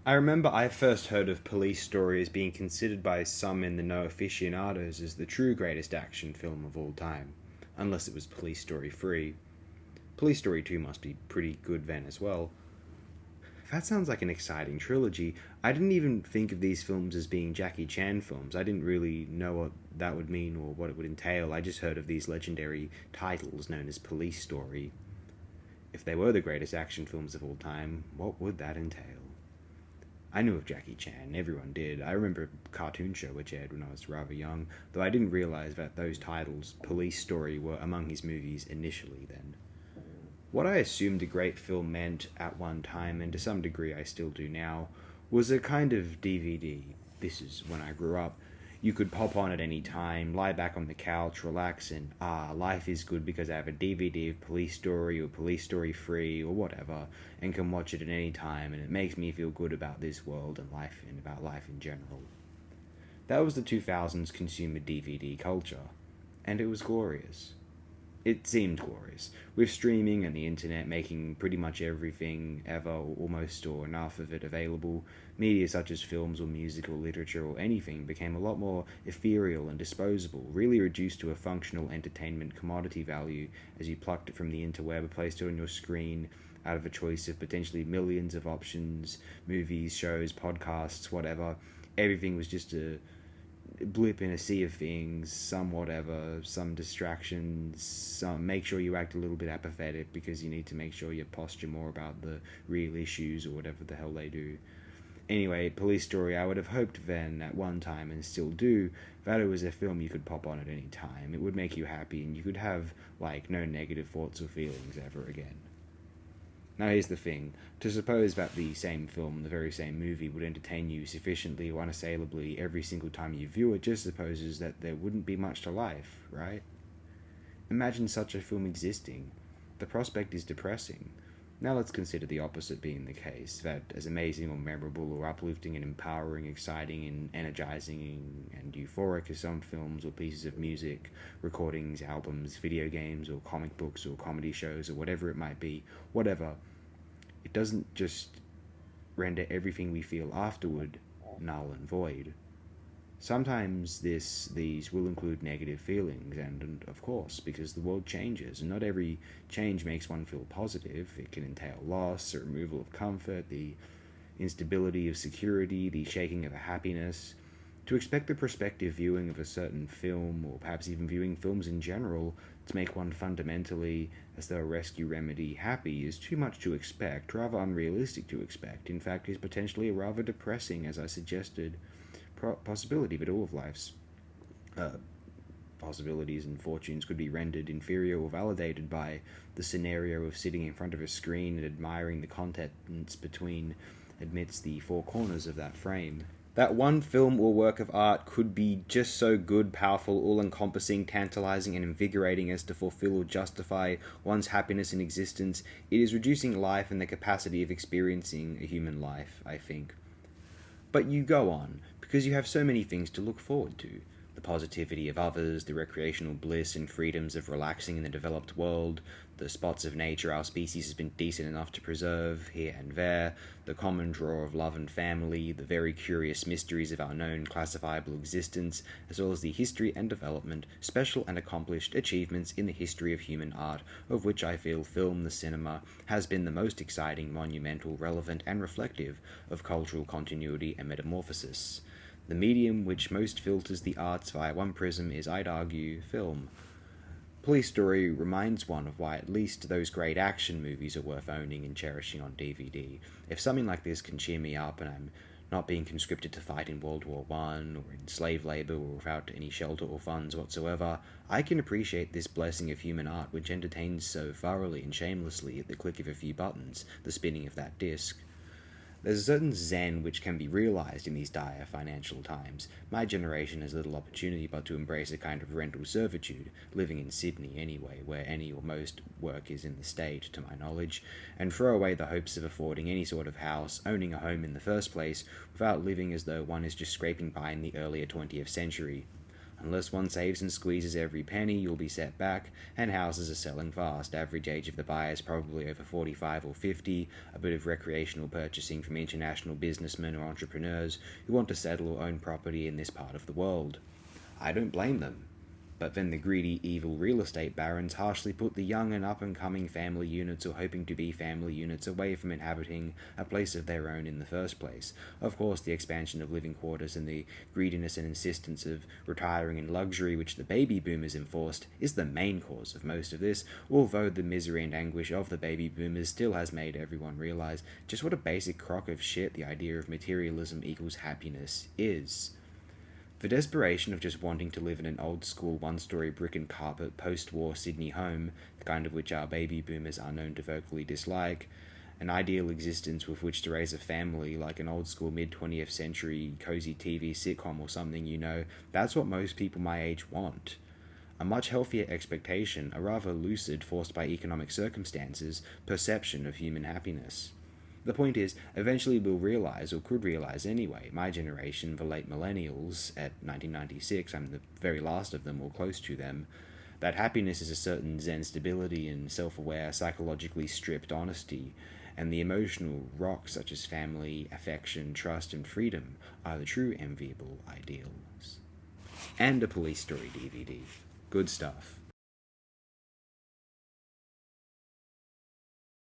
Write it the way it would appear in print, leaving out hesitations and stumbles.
I remember I first heard of Police Story as being considered by some in the know aficionados as the true greatest action film of all time, unless it was Police Story 3. Police Story 2 must be pretty good then as well. That sounds like an exciting trilogy. I didn't even think of these films as being Jackie Chan films. I didn't really know what that would mean or what it would entail. I just heard of these legendary titles known as Police Story. If they were the greatest action films of all time, what would that entail? I knew of Jackie Chan, everyone did. I remember a cartoon show which aired when I was rather young, though I didn't realise that those titles, Police Story, were among his movies initially then. What I assumed a great film meant at one time, and to some degree I still do now, was a kind of DVD. This is when I grew up. You could pop on at any time, lie back on the couch, relax, and life is good because I have a DVD of Police Story or Police Story 3 or whatever, and can watch it at any time, and it makes me feel good about this world and life and about life in general. That was the 2000s consumer DVD culture, and it was glorious. It seemed glorious, with streaming and the internet making pretty much everything ever, or almost or enough of it available. Media such as films or music or literature or anything became a lot more ethereal and disposable, really reduced to a functional entertainment commodity value as you plucked it from the interweb, placed it on your screen out of a choice of potentially millions of options, movies, shows, podcasts, whatever. Everything was just a blip in a sea of things, some whatever, some distractions, some make sure you act a little bit apathetic because you need to make sure you posture more about the real issues or whatever the hell they do. Anyway, Police Story, I would have hoped then, at one time, and still do, that it was a film you could pop on at any time. It would make you happy, and you could have, no negative thoughts or feelings ever again. Now here's the thing. To suppose that the same film, the very same movie, would entertain you sufficiently or unassailably every single time you view it just supposes that there wouldn't be much to life, right? Imagine such a film existing. The prospect is depressing. Now let's consider the opposite being the case, that as amazing or memorable or uplifting and empowering, exciting and energizing and euphoric as some films or pieces of music, recordings, albums, video games or comic books or comedy shows or whatever it might be, whatever, it doesn't just render everything we feel afterward null and void. Sometimes these will include negative feelings, and of course, because the world changes, and not every change makes one feel positive. It can entail loss, the removal of comfort, the instability of security, the shaking of a happiness. To expect the prospective viewing of a certain film, or perhaps even viewing films in general, to make one fundamentally, as though a rescue remedy, happy is too much to expect, rather unrealistic to expect. In fact, is potentially rather depressing, as I suggested, possibility, but all of life's possibilities and fortunes could be rendered inferior or validated by the scenario of sitting in front of a screen and admiring the contents between amidst the four corners of that frame. That one film or work of art could be just so good, powerful, all-encompassing, tantalizing, and invigorating as to fulfill or justify one's happiness in existence. It is reducing life and the capacity of experiencing a human life, I think. But you go on, because you have so many things to look forward to. The positivity of others, the recreational bliss and freedoms of relaxing in the developed world, the spots of nature our species has been decent enough to preserve here and there, the common draw of love and family, the very curious mysteries of our known classifiable existence, as well as the history and development, special and accomplished achievements in the history of human art, of which I feel film, the cinema, has been the most exciting, monumental, relevant, and reflective of cultural continuity and metamorphosis. The medium which most filters the arts via one prism is, I'd argue, film. Police Story reminds one of why at least those great action movies are worth owning and cherishing on DVD. If something like this can cheer me up and I'm not being conscripted to fight in World War I or in slave labour or without any shelter or funds whatsoever, I can appreciate this blessing of human art which entertains so thoroughly and shamelessly at the click of a few buttons, the spinning of that disc. There's a certain zen which can be realized in these dire financial times. My generation has little opportunity but to embrace a kind of rental servitude, living in Sydney anyway, where any or most work is in the state, to my knowledge, and throw away the hopes of affording any sort of house, owning a home in the first place, without living as though one is just scraping by in the earlier 20th century. Unless one saves and squeezes every penny, you'll be set back, and houses are selling fast. Average age of the buyer is probably over 45 or 50, a bit of recreational purchasing from international businessmen or entrepreneurs who want to settle or own property in this part of the world. I don't blame them. But then the greedy, evil real estate barons harshly put the young and up-and-coming family units or hoping to be family units away from inhabiting a place of their own in the first place. Of course, the expansion of living quarters and the greediness and insistence of retiring in luxury which the baby boomers enforced is the main cause of most of this, although the misery and anguish of the baby boomers still has made everyone realize just what a basic crock of shit the idea of materialism equals happiness is. The desperation of just wanting to live in an old-school one-story brick and carpet post-war Sydney home, the kind of which our baby boomers are known to vocally dislike, an ideal existence with which to raise a family like an old-school mid-20th century cozy TV sitcom or something, that's what most people my age want. A much healthier expectation, a rather lucid, forced by economic circumstances, perception of human happiness. The point is, eventually we'll realize, or could realize anyway, my generation, the late millennials, at 1996, I'm the very last of them, or close to them, that happiness is a certain zen stability and self-aware, psychologically stripped honesty, and the emotional rocks such as family, affection, trust, and freedom are the true enviable ideals. And a Police Story DVD. Good stuff.